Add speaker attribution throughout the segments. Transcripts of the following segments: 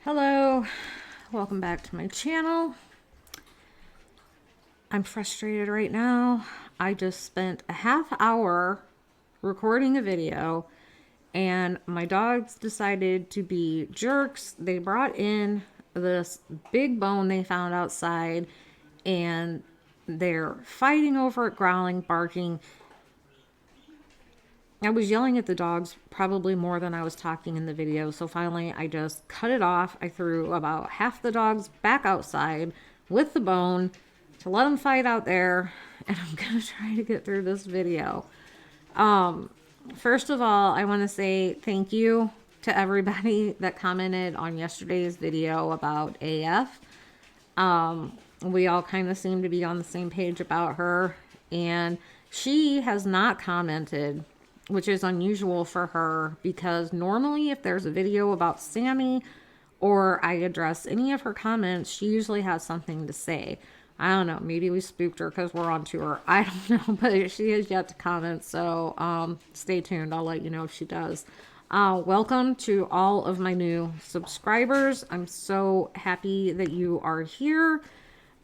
Speaker 1: Hello, welcome back to my channel. I'm frustrated right now. I just spent a half hour recording a video and my dogs decided to be jerks. They brought in this big bone they found outside and they're fighting over it, growling, barking. I was yelling at the dogs probably more than I was talking in the video. So finally I just cut it off. I threw about half the dogs back outside with the bone to let them fight out there. And I'm going to try to get through this video. First of all, I want to say thank you to everybody that commented on yesterday's video about AF. We all kind of seem to be on the same page about her. And she has not commented, which is unusual for her, because normally if there's a video about Sammy or I address any of her comments, she usually has something to say. I don't know, maybe we spooked her because we're on tour. I don't know, but she has yet to comment, so stay tuned. I'll let you know if she does. Welcome to all of my new subscribers. I'm so happy that you are here.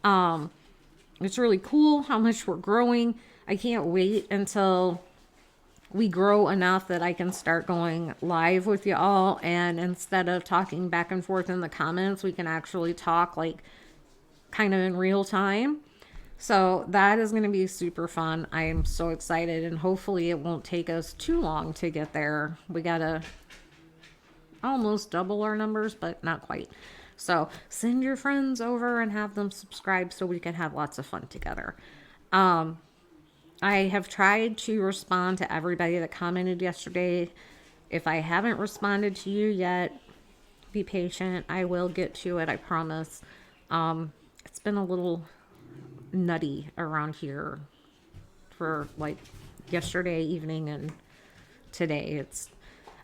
Speaker 1: It's really cool how much we're growing. I can't wait until we grow enough that I can start going live with you all, and instead of talking back and forth in the comments, we can actually talk like kind of in real time. So that is going to be super fun. I am so excited, and hopefully it won't take us too long to get there. We gotta almost double our numbers, but not quite. So send your friends over and have them subscribe so we can have lots of fun together. I have tried to respond to everybody that commented yesterday. If I haven't responded to you yet, be patient. I will get to it, I promise. It's been a little nutty around here for like yesterday evening and today.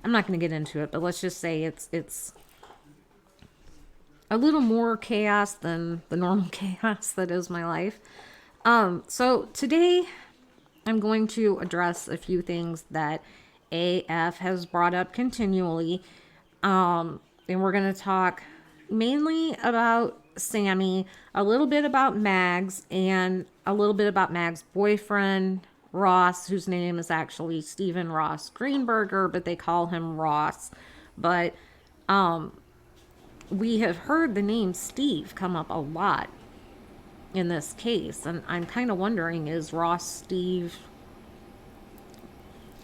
Speaker 1: I'm not going to get into it, but let's just say it's a little more chaos than the normal chaos that is my life. So today I'm going to address a few things that AF has brought up continually. And we're going to talk mainly about Sammy, a little bit about Mags, and a little bit about Mags' boyfriend, Ross, whose name is actually Stephen Ross Greenberger, but they call him Ross. But we have heard the name Steve come up a lot in this case, and I'm kind of wondering, is Ross Steve?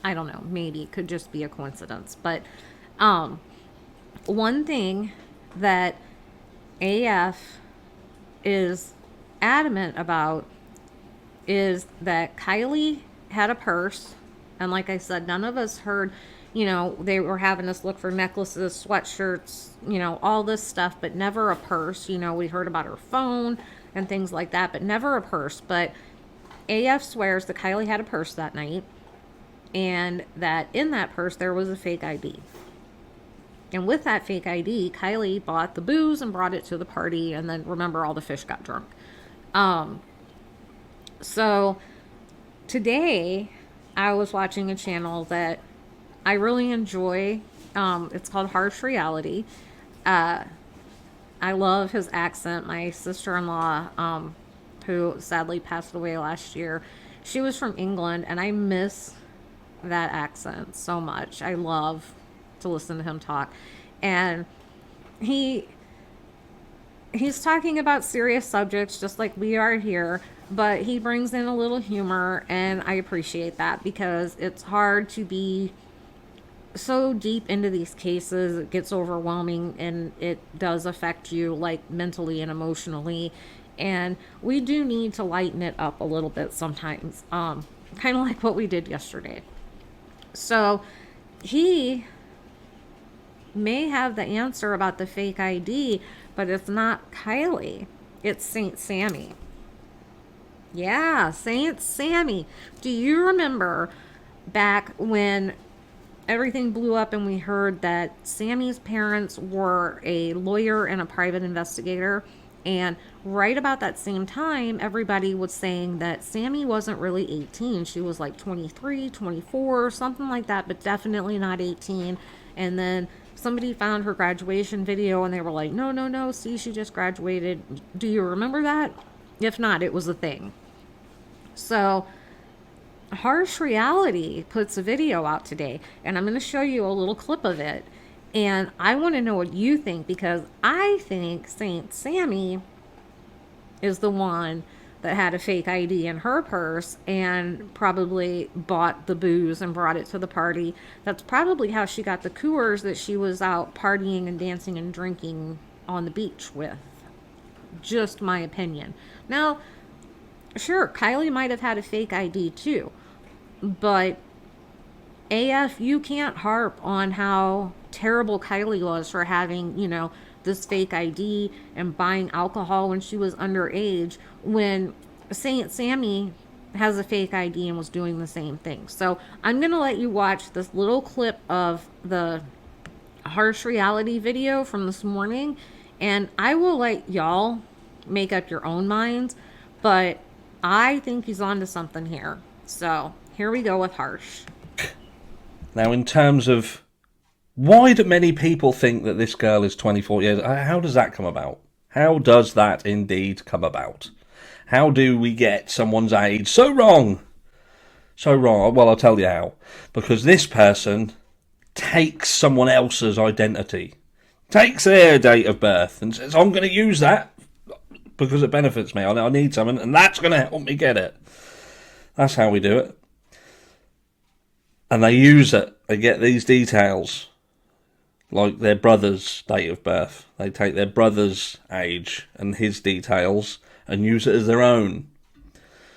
Speaker 1: I don't know, maybe it could just be a coincidence. But one thing that AF is adamant about is that Kylie had a purse, and like I said, none of us heard, they were having us look for necklaces, sweatshirts, all this stuff, but never a purse. We heard about her phone and things like that, but never a purse. But AF swears that Kylie had a purse that night, and that in that purse there was a fake ID. And with that fake ID, Kylie bought the booze and brought it to the party, and then remember, all the fish got drunk. So today I was watching a channel that I really enjoy. It's called Harsh Reality. I love his accent. My sister-in-law, who sadly passed away last year, she was from England, and I miss that accent so much. I love to listen to him talk. And he's talking about serious subjects just like we are here, but he brings in a little humor, and I appreciate that, because it's hard to be so deep into these cases. It gets overwhelming, and it does affect you like mentally and emotionally, and we do need to lighten it up a little bit sometimes, kind of like what we did yesterday. So he may have the answer about the fake ID, but it's not Kylie, it's Saint Sammy. Yeah, Saint Sammy. Do you remember back when everything blew up and we heard that Sammy's parents were a lawyer and a private investigator. And right about that same time, everybody was saying that Sammy wasn't really 18. She was like 23, 24, something like that, but definitely not 18. And then somebody found her graduation video and they were like, no, no, no, see, she just graduated. Do you remember that? If not, it was a thing. So Harsh Reality puts a video out today, and I'm going to show you a little clip of it. And I want to know what you think, because I think Saint Sammy is the one that had a fake ID in her purse and probably bought the booze and brought it to the party. That's probably how she got the Coors that she was out partying and dancing and drinking on the beach with. Just my opinion. Now, sure, Kylie might have had a fake ID too, but AF, you can't harp on how terrible Kylie was for having, this fake ID and buying alcohol when she was underage, when Saint Sammy has a fake ID and was doing the same thing. So I'm going to let you watch this little clip of the Harsh Reality video from this morning, and I will let y'all make up your own minds, but I think he's onto something here. So here we go with Harsh.
Speaker 2: Now, in terms of why do many people think that this girl is 24 years, how does that come about? How does that indeed come about? How do we get someone's age so wrong? So wrong. Well, I'll tell you how. Because this person takes someone else's identity, takes their date of birth, and says, I'm going to use that because it benefits me. I need something, and that's going to help me get it. That's how we do it. And they use it. They get these details, like their brother's date of birth. They take their brother's age and his details and use it as their own.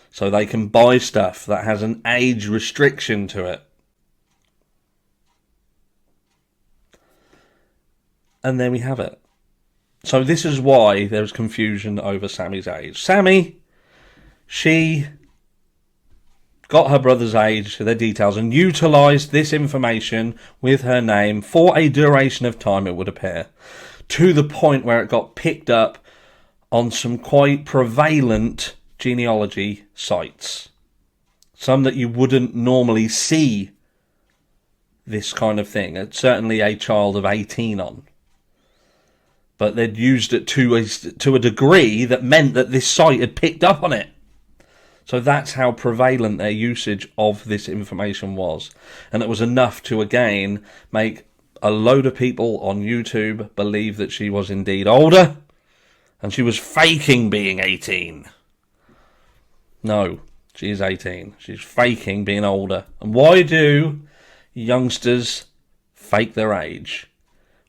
Speaker 2: So they can buy stuff that has an age restriction to it. And there we have it. So this is why there's confusion over Sammy's age. Sammy, she got her brother's age, their details, and utilised this information with her name for a duration of time, it would appear, to the point where it got picked up on some quite prevalent genealogy sites. Some that you wouldn't normally see this kind of thing. It's certainly a child of 18 on. But they'd used it to a degree that meant that this site had picked up on it. So that's how prevalent their usage of this information was. And it was enough to, again, make a load of people on YouTube believe that she was indeed older and she was faking being 18. No, she is 18. She's faking being older. And why do youngsters fake their age?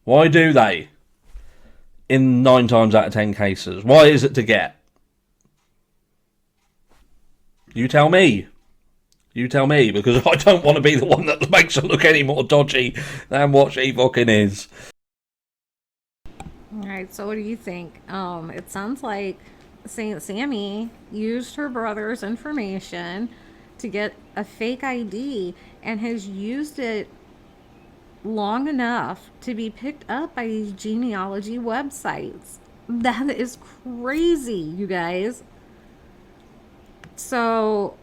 Speaker 2: Why do they? In 9 times out of 10 cases. Why is it to get? You tell me. You tell me, because I don't want to be the one that makes her look any more dodgy than what she fucking is.
Speaker 1: Alright, so what do you think? It sounds like Saint Sammy used her brother's information to get a fake ID and has used it long enough to be picked up by these genealogy websites. That is crazy, you guys. So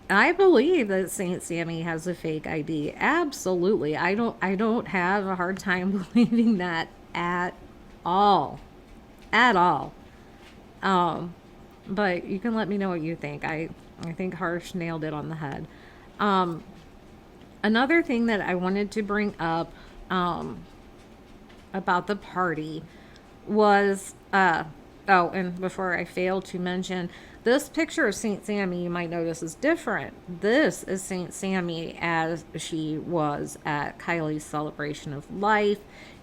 Speaker 1: I believe that Saint Sammy has a fake ID. Absolutely. I don't have a hard time believing that at all. At all. But you can let me know what you think. I think Harsh nailed it on the head. Another thing that I wanted to bring up about the party was and before I fail to mention, this picture of Saint Sammy, you might notice, is different. This is Saint Sammy as she was at Kylie's celebration of life,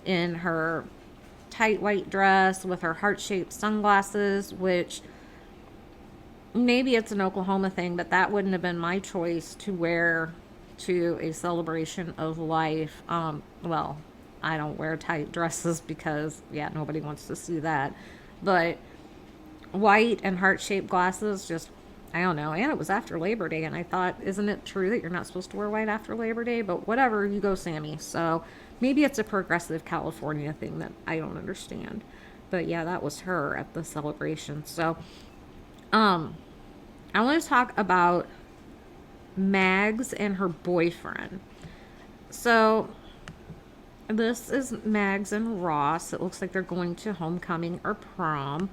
Speaker 1: in her tight white dress with her heart-shaped sunglasses, which maybe it's an Oklahoma thing, but that wouldn't have been my choice to wear to a celebration of life. Well, I don't wear tight dresses because, nobody wants to see that. But white and heart-shaped glasses, just I don't know. And it was after Labor Day. And I thought, isn't it true that you're not supposed to wear white after Labor Day? But whatever, you go, Sammy. So maybe it's a progressive California thing that I don't understand. But yeah, that was her at the celebration. So, I want to talk about Mags and her boyfriend. So, this is Mags and Ross. It looks like they're going to homecoming or prom.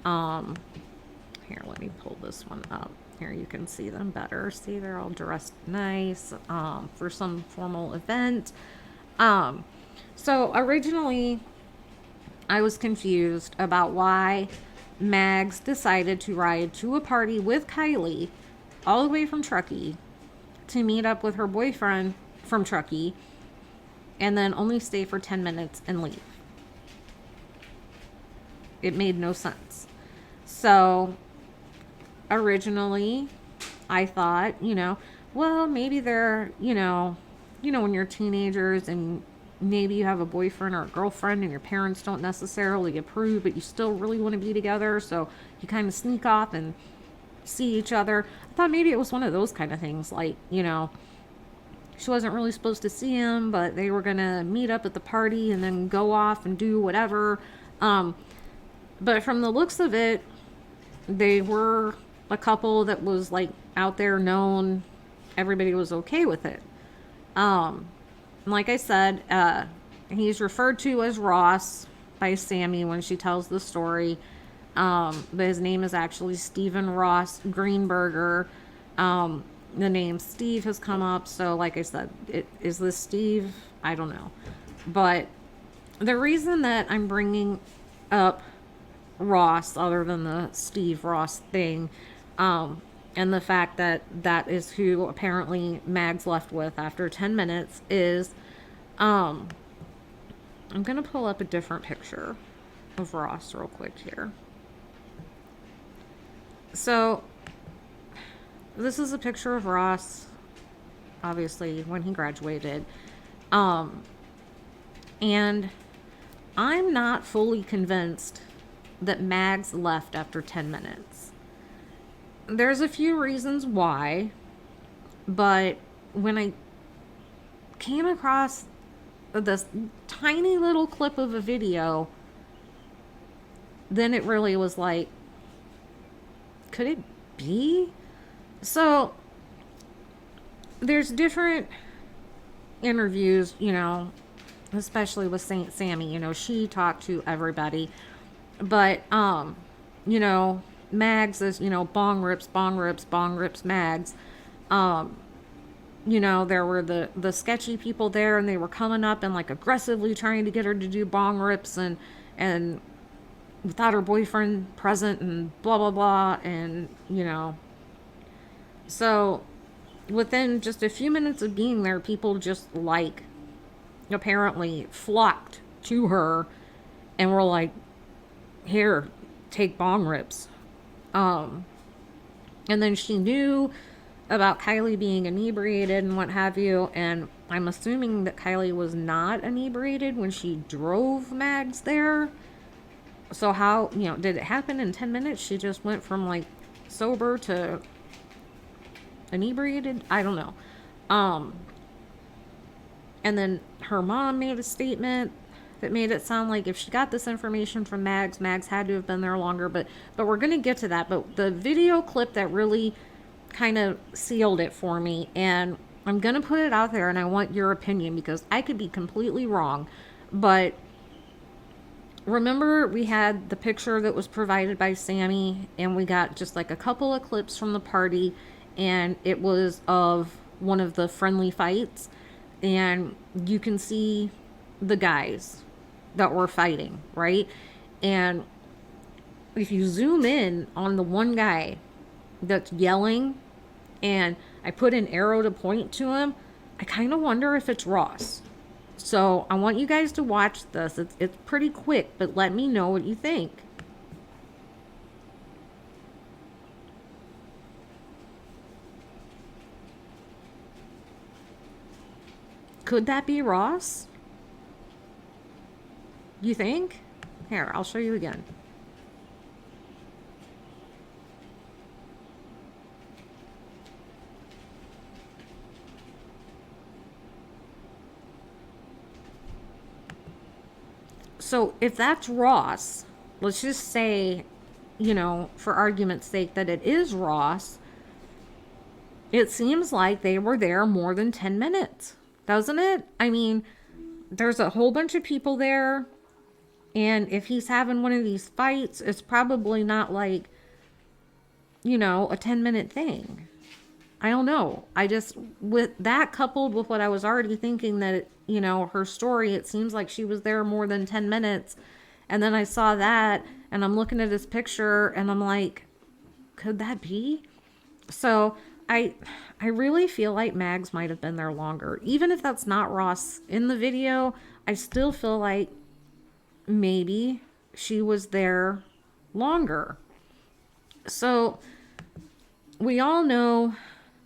Speaker 1: Here, let me pull this one up. Here, you can see them better. See, they're all dressed nice for some formal event. So originally, I was confused about why Mags decided to ride to a party with Kylie all the way from Truckee to meet up with her boyfriend from Truckee and then only stay for 10 minutes and leave. It made no sense. So originally I thought, well, maybe they're, when you're teenagers and maybe you have a boyfriend or a girlfriend and your parents don't necessarily approve, but you still really want to be together. So you kind of sneak off and see each other. I thought maybe it was one of those kind of things. Like, she wasn't really supposed to see him, but they were going to meet up at the party and then go off and do whatever. But from the looks of it, they were a couple that was like out there known. Everybody was okay with it. Like I said, he's referred to as Ross by Sammy when she tells the story. But his name is actually Stephen Ross Greenberger. The name Steve has come up. So like I said, is this Steve? I don't know. But the reason that I'm bringing up Ross, other than the Steve Ross thing, and the fact that that is who apparently Mags left with after 10 minutes is, I'm going to pull up a different picture of Ross real quick here. So, this is a picture of Ross, obviously, when he graduated. And I'm not fully convinced that Mags left after 10 minutes. There's a few reasons why, but when I came across this tiny little clip of a video, then it really was like, could it be? So there's different interviews, especially with Saint Sammy, she talked to everybody, but Mags is, bong rips, Mags. There were the sketchy people there, and they were coming up and like aggressively trying to get her to do bong rips and without her boyfriend present and blah blah blah, and so within just a few minutes of being there, people just apparently flocked to her and were like, here, take bong rips. And then she knew about Kylie being inebriated and what have you, and I'm assuming that Kylie was not inebriated when she drove Mags there. So how, did it happen in 10 minutes? She just went from sober to inebriated? I don't know. And then her mom made a statement that made it sound like if she got this information from Mags had to have been there longer, but we're going to get to that. But the video clip that really kind of sealed it for me, and I'm going to put it out there, and I want your opinion because I could be completely wrong, but remember we had the picture that was provided by Sammy, and we got just a couple of clips from the party, and it was of one of the friendly fights, and you can see the guys that were fighting, right? And if you zoom in on the one guy that's yelling, and I put an arrow to point to him, I kind of wonder if it's Ross. So I want you guys to watch this. It's pretty quick, but let me know what you think. Could that be Ross? You think? Here, I'll show you again. So if that's Ross, let's just say, for argument's sake, that it is Ross. It seems like they were there more than 10 minutes, doesn't it? I mean, there's a whole bunch of people there. And if he's having one of these fights, it's probably not like, a 10-minute thing. I don't know. I just, with that coupled with what I was already thinking that, her story, it seems like she was there more than 10 minutes. And then I saw that and I'm looking at his picture and I'm like, could that be? So I really feel like Mags might have been there longer. Even if that's not Ross in the video, I still feel like maybe she was there longer. So we all know,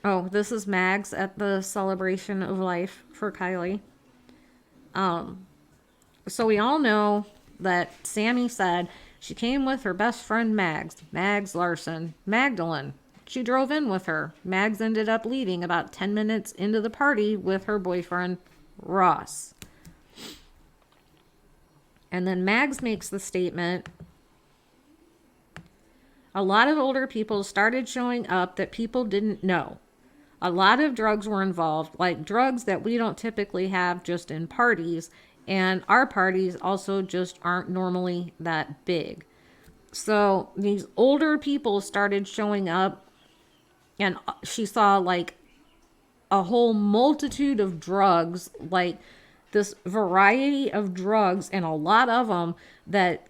Speaker 1: oh, this is Mags at the celebration of life for Kylie. So we all know that Sammy said she came with her best friend Mags Larson, Magdalene. She drove in with her. Mags ended up leaving about 10 minutes into the party with her boyfriend, Ross. And then Mags makes the statement, a lot of older people started showing up that people didn't know. A lot of drugs were involved, like drugs that we don't typically have just in parties. And our parties also just aren't normally that big. So these older people started showing up, and she saw like a whole multitude of drugs, like this variety of drugs, and a lot of them that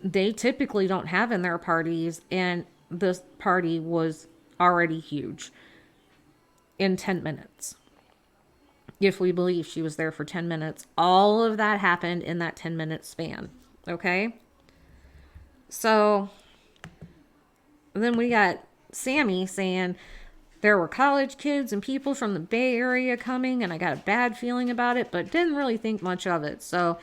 Speaker 1: they typically don't have in their parties. And this party was already huge in 10 minutes. If we believe she was there for 10 minutes, all of that happened in that 10-minute span. Okay? So then we got Sammy saying there were college kids and people from the Bay Area coming, and I got a bad feeling about it, but didn't really think much of it. So,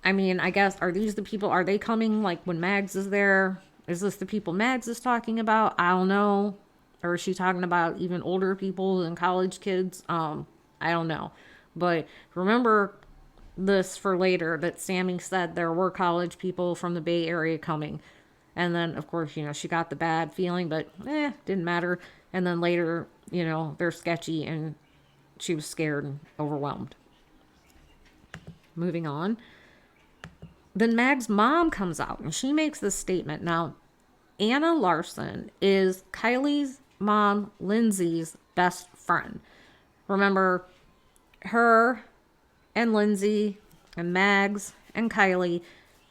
Speaker 1: I mean, I guess, are these the people, are they coming like when Mags is there? Is this the people Mags is talking about? I don't know. Or is she talking about even older people and college kids? I don't know. But remember this for later, that Sammy said there were college people from the Bay Area coming. And then, of course, she got the bad feeling, but didn't matter. And then later, they're sketchy and she was scared and overwhelmed. Moving on. Then Mag's mom comes out and she makes this statement. Now, Anna Larson is Kylie's mom, Lindsay's best friend. Remember, her and Lindsay and Mags and Kylie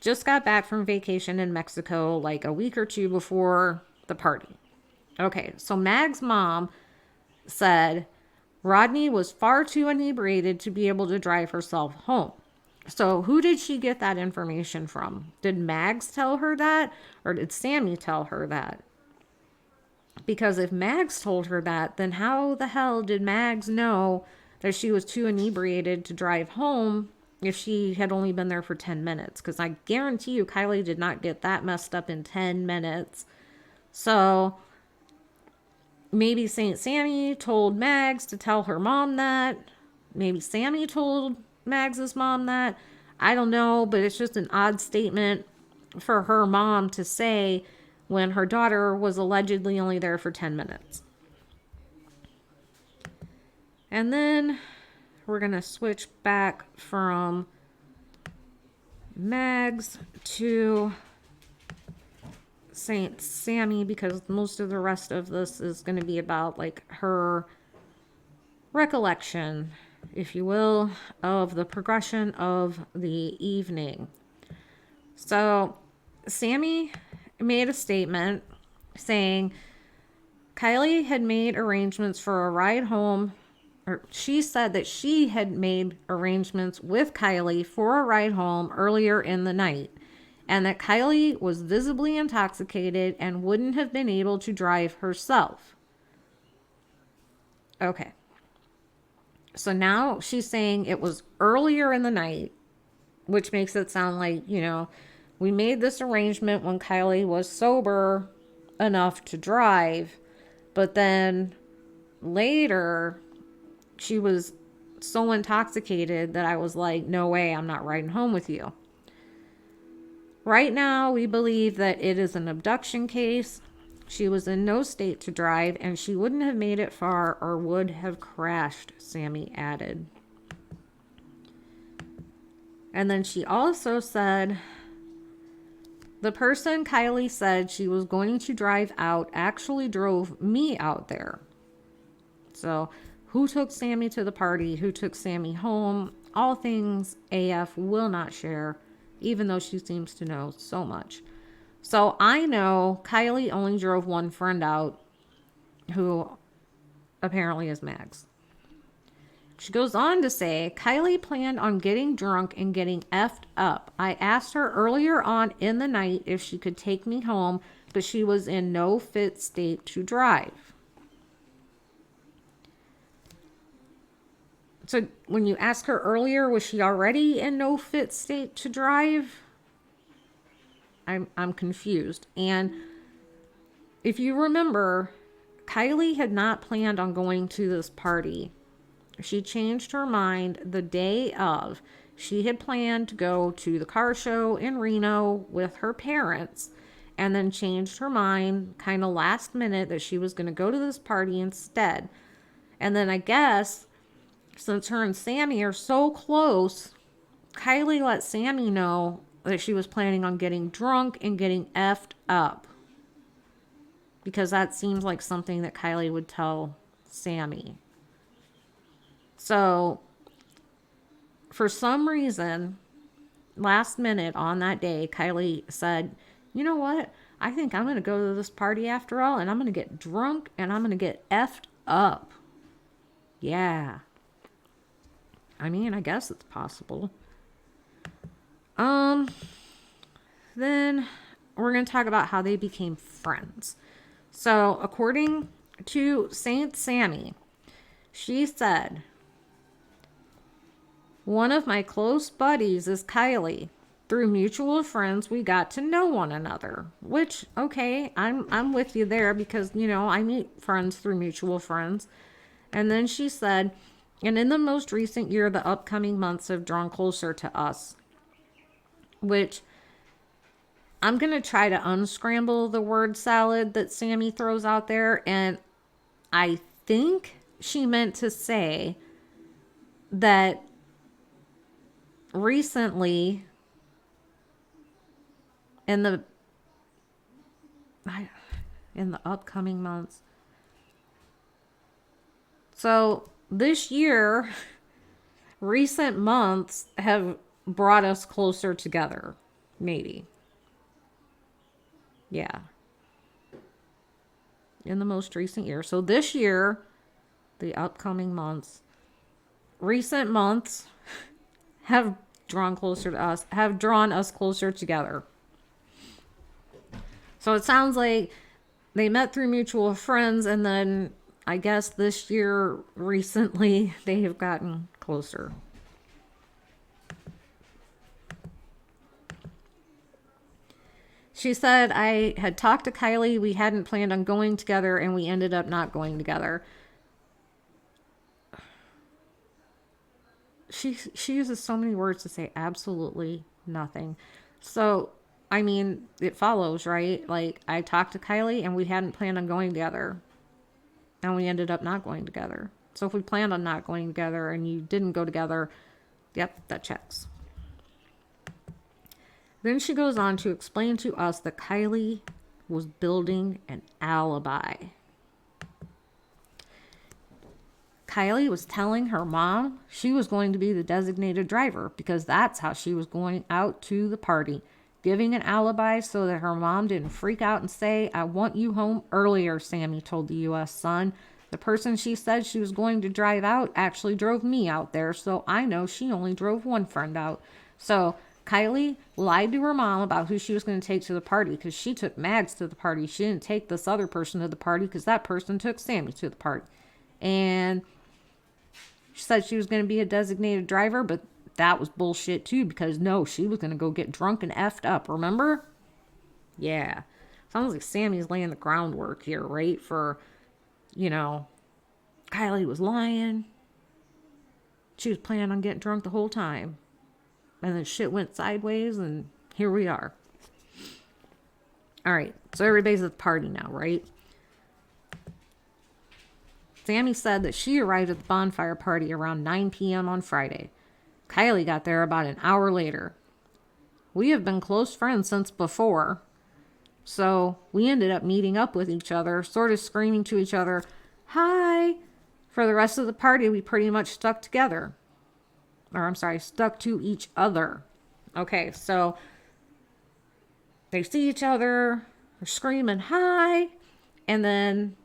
Speaker 1: just got back from vacation in Mexico like a week or two before the party. Okay, so Mag's mom said Rodni was far too inebriated to be able to drive herself home. So who did she get that information from? Did Mags tell her that, or did Sammy tell her that? Because if Mags told her that, then how the hell did Mags know that she was too inebriated to drive home if she had only been there for 10 minutes? Because I guarantee you Kylie did not get that messed up in 10 minutes. So maybe St. Sammy told Mags to tell her mom that. Maybe Sammy told Mags's mom that. I don't know, but it's just an odd statement for her mom to say when her daughter was allegedly only there for 10 minutes. And then we're going to switch back from Mags to St. Sammy, because most of the rest of this is going to be about like her recollection, if you will, of the progression of the evening. So Sammy made a statement saying Kylie had made arrangements for a ride home, or she said that she had made arrangements with Kylie for a ride home earlier in the night, and that Kylie was visibly intoxicated and wouldn't have been able to drive herself. Okay. So now she's saying it was earlier in the night, which makes it sound like, we made this arrangement when Kylie was sober enough to drive, but then later she was so intoxicated that I was like, no way, I'm not riding home with you. Right now, we believe that it is an abduction case. She was in no state to drive, and she wouldn't have made it far or would have crashed, Sammy added. And then she also said, the person Kylie said she was going to drive out actually drove me out there. So, who took Sammy to the party? Who took Sammy home? All things AF will not share, even though she seems to know so much. So, I know Kylie only drove one friend out, who apparently is Max. She goes on to say, Kylie planned on getting drunk and getting effed up. I asked her earlier on in the night if she could take me home, but she was in no fit state to drive. So when you asked her earlier, was she already in no fit state to drive? I'm confused. And if you remember, Kylie had not planned on going to this party. She changed her mind the day of. She had planned to go to the car show in Reno with her parents, and then changed her mind kind of last minute that she was going to go to this party instead. And then I guess, since her and Sammy are so close, Kylie let Sammy know that she was planning on getting drunk and getting effed up. Because that seems like something that Kylie would tell Sammy. So, for some reason, last minute on that day, Kylie said, you know what? I think I'm going to go to this party after all, and I'm going to get drunk, and I'm going to get effed up. Yeah. I mean, I guess it's possible. Then we're going to talk about how they became friends. So, according to Saint Sammy, she said, one of my close buddies is Kylie. Through mutual friends, we got to know one another. Which, okay, I'm with you there because, you know, I meet friends through mutual friends. And then she said, and in the most recent year, the upcoming months have drawn closer to us. Which, I'm going to try to unscramble the word salad that Sammy throws out there. And I think she meant to say that recently in the upcoming months. So this year, recent months have brought us closer together. Maybe. Yeah. In the most recent year. So this year, the upcoming months, recent months have drawn closer to us, have drawn us closer together. So it sounds like they met through mutual friends, and then I guess this year, recently, they have gotten closer. She said, I had talked to Kylie. We hadn't planned on going together, and we ended up not going together. She uses so many words to say absolutely nothing. So, I mean, it follows, right? Like, I talked to Kylie, and we hadn't planned on going together, and we ended up not going together. So if we planned on not going together, and you didn't go together, yep, that checks. Then she goes on to explain to us that Kylie was building an alibi. Kylie was telling her mom she was going to be the designated driver because that's how she was going out to the party, giving an alibi so that her mom didn't freak out and say, I want you home earlier, Sammy told the U.S. Sun. The person she said she was going to drive out actually drove me out there, so I know she only drove one friend out. So Kylie lied to her mom about who she was going to take to the party because she took Mags to the party. She didn't take this other person to the party because that person took Sammy to the party. And she said she was going to be a designated driver, but that was bullshit too because no, she was going to go get drunk and effed up, remember? Yeah. Sounds like Sammy's laying the groundwork here, right? For, you know, Kylie was lying. She was planning on getting drunk the whole time. And then shit went sideways, and here we are. All right, so everybody's at the party now, right? Sammy said that she arrived at the bonfire party around 9 p.m. on Friday. Kylie got there about an hour later. We have been close friends since before, so we ended up meeting up with each other, sort of screaming to each other, "Hi!" For the rest of the party, we pretty much stuck together. Or, I'm sorry, stuck to each other. Okay, so they see each other, they're screaming, "Hi!" And then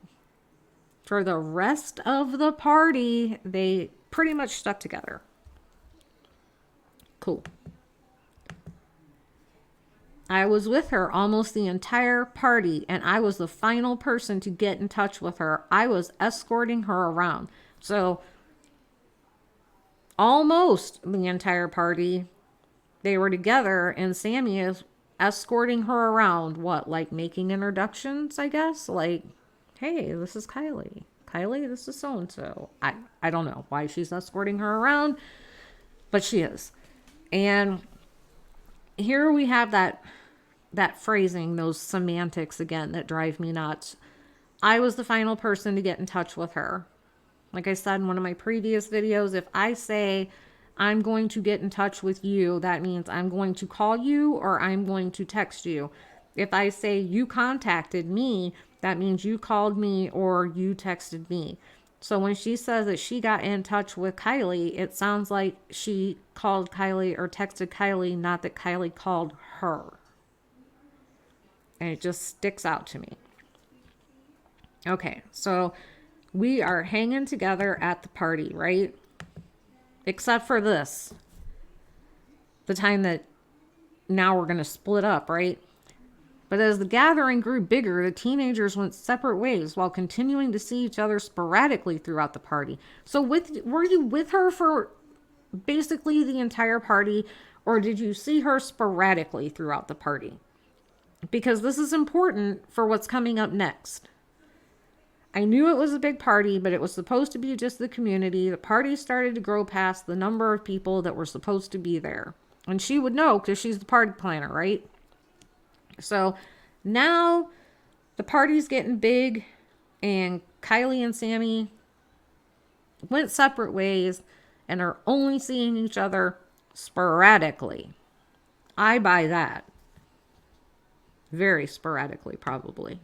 Speaker 1: for the rest of the party, they pretty much stuck together. Cool. I was with her almost the entire party, and I was the final person to get in touch with her. I was escorting her around. So, almost the entire party, they were together, and Sammy is escorting her around. What, like making introductions, I guess? Like, hey, this is Kylie. Kylie, this is so-and-so. I don't know why she's escorting her around, but she is. And here we have that phrasing, those semantics again that drive me nuts. I was the final person to get in touch with her. Like I said in one of my previous videos, if I say I'm going to get in touch with you, that means I'm going to call you or I'm going to text you. If I say you contacted me, that means you called me or you texted me. So when she says that she got in touch with Kylie, it sounds like she called Kylie or texted Kylie, not that Kylie called her. And it just sticks out to me. Okay, so we are hanging together at the party, right? Except for this. The time that now we're going to split up, right? But as the gathering grew bigger, the teenagers went separate ways while continuing to see each other sporadically throughout the party. So were you with her for basically the entire party, or did you see her sporadically throughout the party? Because this is important for what's coming up next. I knew it was a big party, but it was supposed to be just the community. The party started to grow past the number of people that were supposed to be there. And she would know because she's the party planner, right? So now the party's getting big, and Kylie and Sammy went separate ways and are only seeing each other sporadically. I buy that. Very sporadically, probably.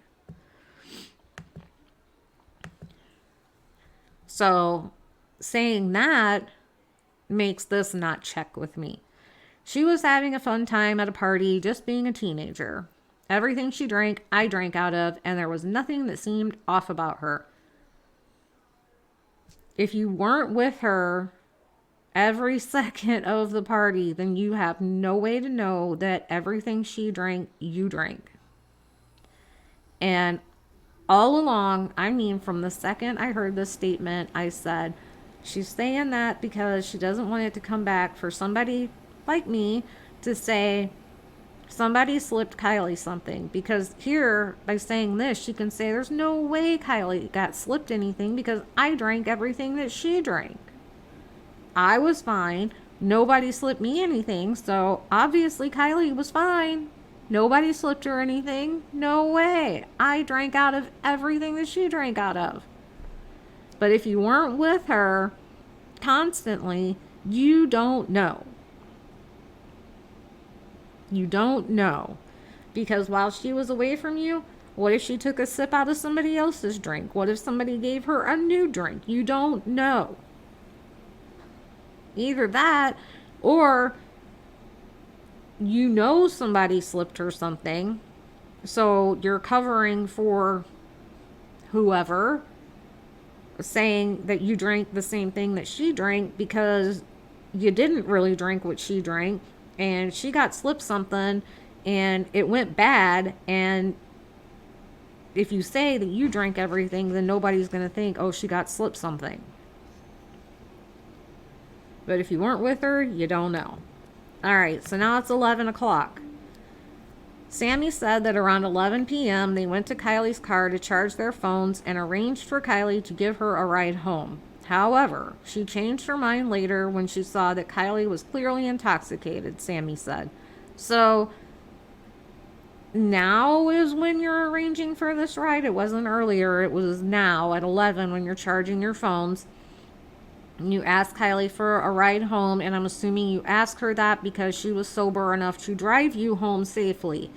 Speaker 1: So saying that makes this not check with me. She was having a fun time at a party, just being a teenager. Everything she drank, I drank out of, and there was nothing that seemed off about her. If you weren't with her every second of the party, then you have no way to know that everything she drank, you drank. And all along, I mean, from the second I heard this statement, I said, she's saying that because she doesn't want it to come back for somebody like me to say, somebody slipped Kylie something. Because here, by saying this, she can say, there's no way Kylie got slipped anything because I drank everything that she drank. I was fine. Nobody slipped me anything, so obviously Kylie was fine. Nobody slipped her anything. No way. I drank out of everything that she drank out of. But if you weren't with her constantly, you don't know. You don't know. Because while she was away from you, what if she took a sip out of somebody else's drink? What if somebody gave her a new drink? You don't know. Either that, or you know somebody slipped her something, so you're covering for whoever, saying that you drank the same thing that she drank because you didn't really drink what she drank, and she got slipped something and it went bad. And if you say that you drank everything, then nobody's going to think, oh, she got slipped something. But if you weren't with her, you don't know. All right, so now it's 11 o'clock. Sammy said that around 11 p.m. they went to Kylie's car to charge their phones and arranged for Kylie to give her a ride home. However, she changed her mind later when she saw that Kylie was clearly intoxicated, Sammy said. So now is when you're arranging for this ride. It wasn't earlier. It was now at 11 when you're charging your phones. You ask Kylie for a ride home, and I'm assuming you asked her that because she was sober enough to drive you home safely,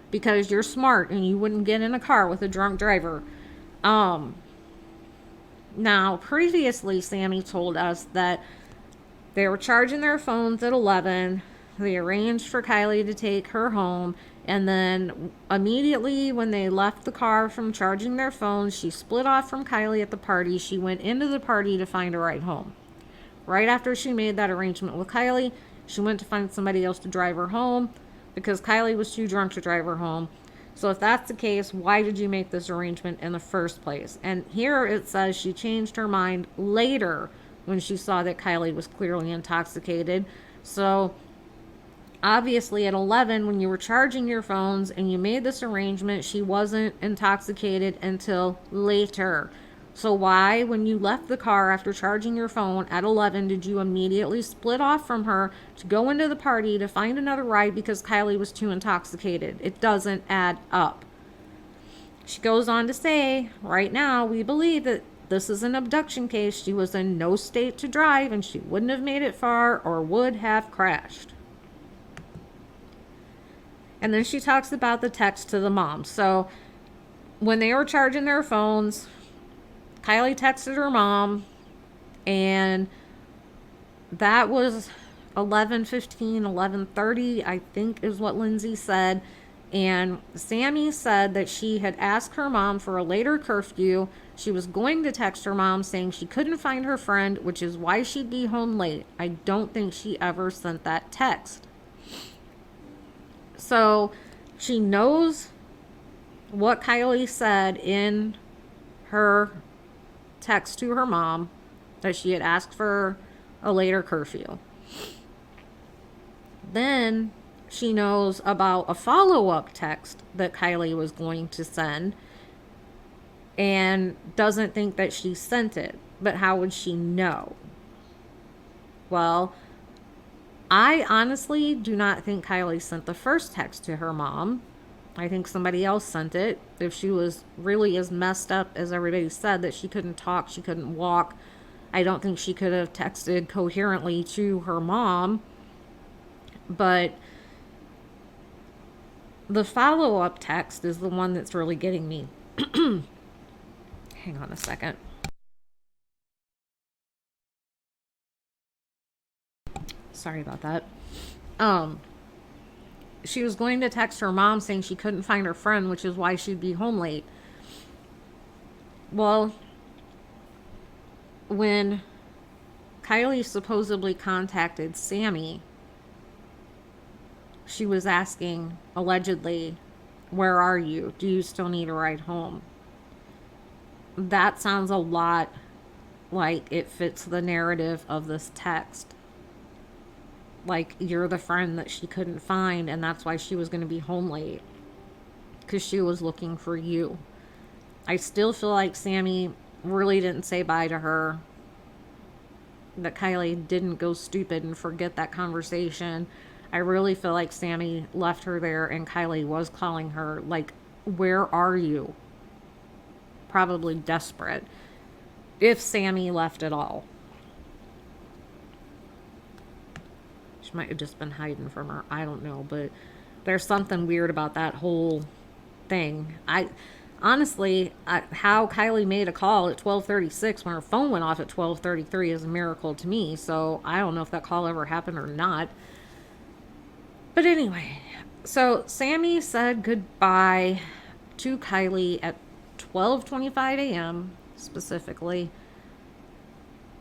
Speaker 1: because you're smart and you wouldn't get in a car with a drunk driver. Now, previously, Sammy told us that they were charging their phones at 11. They arranged for Kylie to take her home. And then immediately when they left the car from charging their phones, she split off from Kylie at the party. She went into the party to find a ride home. Right after she made that arrangement with Kylie, she went to find somebody else to drive her home because Kylie was too drunk to drive her home. So if that's the case, why did you make this arrangement in the first place? And here it says she changed her mind later when she saw that Kylie was clearly intoxicated. So obviously at 11, when you were charging your phones and you made this arrangement, she wasn't intoxicated until later. So why, when you left the car after charging your phone at 11, did you immediately split off from her to go into the party to find another ride because Kylie was too intoxicated? It doesn't add up. She goes on to say, right now, we believe that this is an abduction case. She was in no state to drive and she wouldn't have made it far or would have crashed. And then she talks about the text to the mom. So when they were charging their phones, Kylie texted her mom, and that was 11:15, 11:30, I think is what Lindsay said. And Sammy said that she had asked her mom for a later curfew. She was going to text her mom saying she couldn't find her friend, which is why she'd be home late. I don't think she ever sent that text. So she knows what Kylie said in her text to her mom, that she had asked for a later curfew. Then she knows about a follow-up text that Kylie was going to send and doesn't think that she sent it. But how would she know? Well, I honestly do not think Kylie sent the first text to her mom. I think somebody else sent it. If she was really as messed up as everybody said, that she couldn't talk, she couldn't walk, I don't think she could have texted coherently to her mom. But the follow-up text is the one that's really getting me. Hang on a second. Sorry about that. She was going to text her mom saying she couldn't find her friend, which is why she'd be home late. Well, when Kylie supposedly contacted Sammy, she was asking, allegedly, where are you? Do you still need a ride home? That sounds a lot like it fits the narrative of this text. Like, you're the friend that she couldn't find, and that's why she was going to be home late, because she was looking for you. I still feel like Sammy really didn't say bye to her, that Kylie didn't go stupid and forget that conversation. I really feel like Sammy left her there and Kylie was calling her, like, where are you? Probably desperate, if Sammy left at all. She might have just been hiding from her. I don't know, but there's something weird about that whole thing. Honestly, how Kylie made a call at 12:36 when her phone went off at 12:33 is a miracle to me. So I don't know if that call ever happened or not. But anyway, so Sammy said goodbye to Kylie at 12:25 a.m. specifically.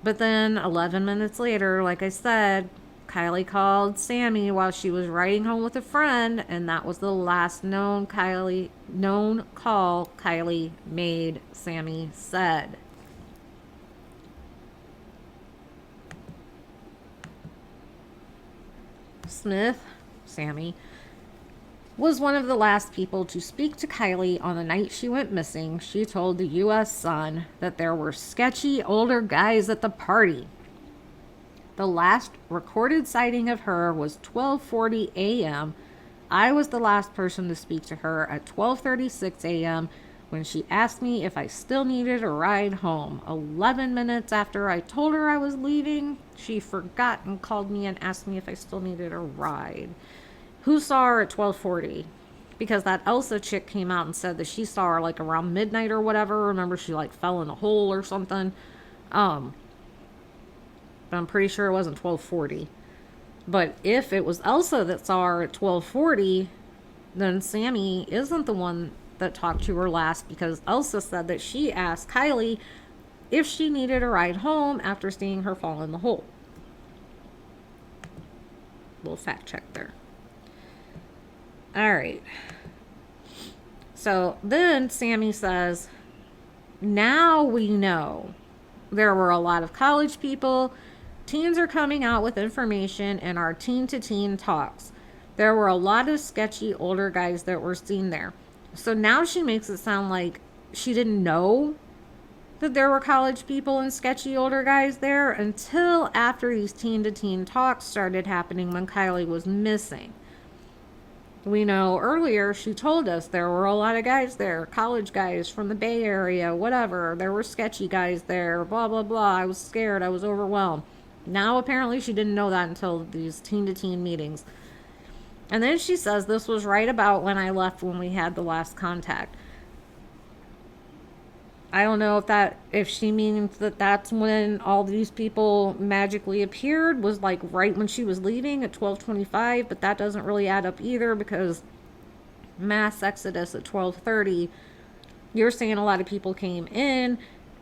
Speaker 1: But then 11 minutes later, like I said, Kylie called Sammy while she was riding home with a friend, and that was the last known call Kylie made, Sammy said. Smith, Sammy, was one of the last people to speak to Kylie on the night she went missing. She told the U.S. Sun that there were sketchy older guys at the party. The last recorded sighting of her was 12:40 a.m. I was the last person to speak to her at 12:36 a.m. when she asked me if I still needed a ride home. 11 minutes after I told her I was leaving, she forgot and called me and asked me if I still needed a ride. Who saw her at 12:40? Because that Elsa chick came out and said that she saw her like around midnight or whatever. Remember, she like fell in a hole or something. But I'm pretty sure it wasn't 12:40. But if it was Elsa that saw her at 12:40, then Sammy isn't the one that talked to her last, because Elsa said that she asked Kylie if she needed a ride home after seeing her fall in the hole. Little fact check there. All right. So then Sammy says, now we know there were a lot of college people. Teens are coming out with information in our teen-to-teen talks. There were a lot of sketchy older guys that were seen there. So now she makes it sound like she didn't know that there were college people and sketchy older guys there until after these teen-to-teen talks started happening when Kylie was missing. We know earlier she told us there were a lot of guys there, college guys from the Bay Area, whatever. There were sketchy guys there, blah, blah, blah. I was scared. I was overwhelmed. Now apparently she didn't know that until these teen-to-teen meetings. And then she says this was right about when I left, when we had the last contact. I don't know if she means that that's when all these people magically appeared, was like right when she was leaving at 12:25, but that doesn't really add up either, because mass exodus at 12:30, you're saying a lot of people came in,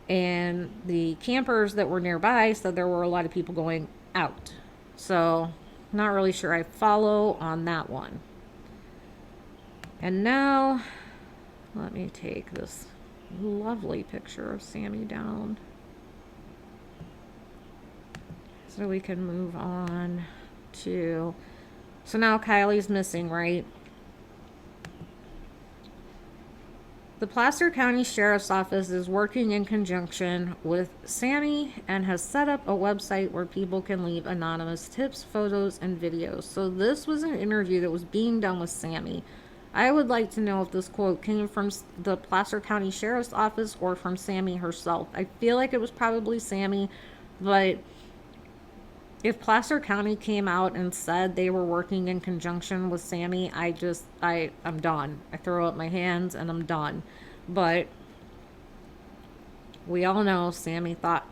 Speaker 1: and the campers that were nearby said there were a lot of people going out. So, not really sure I follow on that one. And now, let me take this lovely picture of Sammy down so we can move on to, so now Kylie's missing, right? The Placer County Sheriff's Office is working in conjunction with Sammy and has set up a website where people can leave anonymous tips, photos, and videos. So this was an interview that was being done with Sammy. I would like to know if this quote came from the Placer County Sheriff's Office or from Sammy herself. I feel like it was probably Sammy, but if Placer County came out and said they were working in conjunction with Sammy, I'm done. I throw up my hands and I'm done. But we all know Sammy thought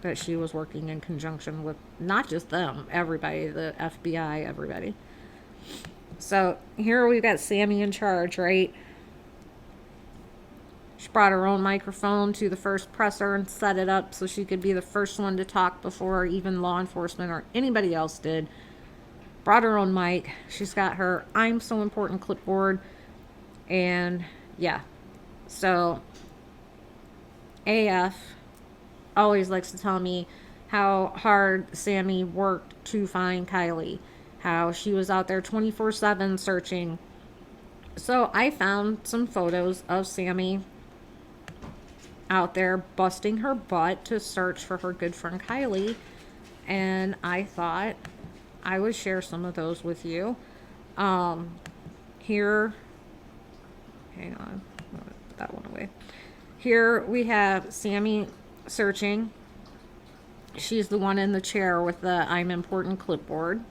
Speaker 1: that she was working in conjunction with not just them, everybody, the FBI, everybody. So here we've got Sammy in charge, right? She brought her own microphone to the first presser and set it up so she could be the first one to talk before even law enforcement or anybody else did. Brought her own mic. She's got her I'm So Important clipboard. And yeah. So AF always likes to tell me how hard Sammy worked to find Kylie. How she was out there 24/7 searching. So I found some photos of Sammy out there busting her butt to search for her good friend Kylie, and I thought I would share some of those with you. Here, hang on, put that one away. Here we have Sammy searching. She's the one in the chair with the I'm Important clipboard.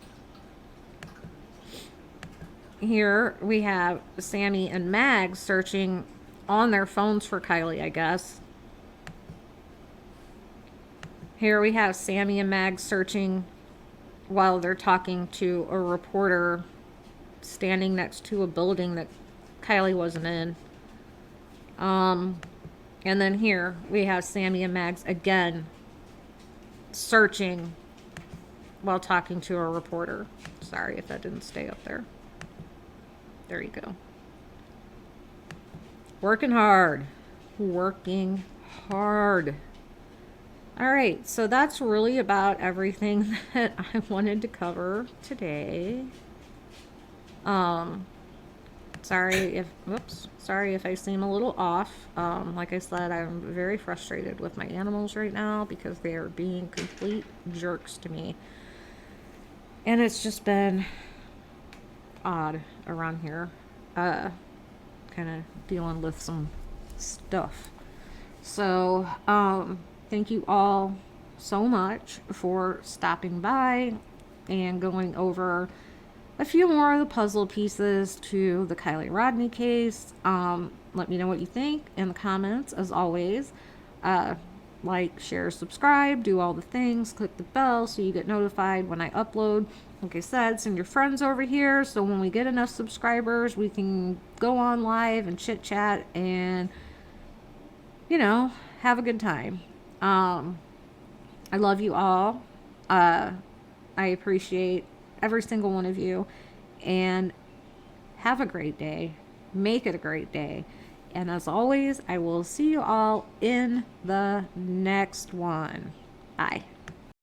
Speaker 1: Here we have Sammy and Mag searching on their phones for Kylie, I guess. Here we have Sammy and Mag searching while they're talking to a reporter standing next to a building that Kylie wasn't in. And then here we have Sammy and Mags again searching while talking to a reporter. Sorry if that didn't stay up there. There you go. Working hard. Working hard. All right, so that's really about everything that I wanted to cover today. Sorry if I seem a little off. Like I said, I'm very frustrated with my animals right now because they are being complete jerks to me. And it's just been odd around here. Kind of dealing with some stuff. So, thank you all so much for stopping by and going over a few more of the puzzle pieces to the Kiely Rodni case. Let me know what you think in the comments, as always. Like, share, subscribe, do all the things, click the bell so you get notified when I upload. Like I said, send your friends over here so when we get enough subscribers, we can go on live and chit chat and, you know, have a good time. I love you all. I appreciate every single one of you, and have a great day. Make it a great day. And as always, I will see you all in the next one. Bye.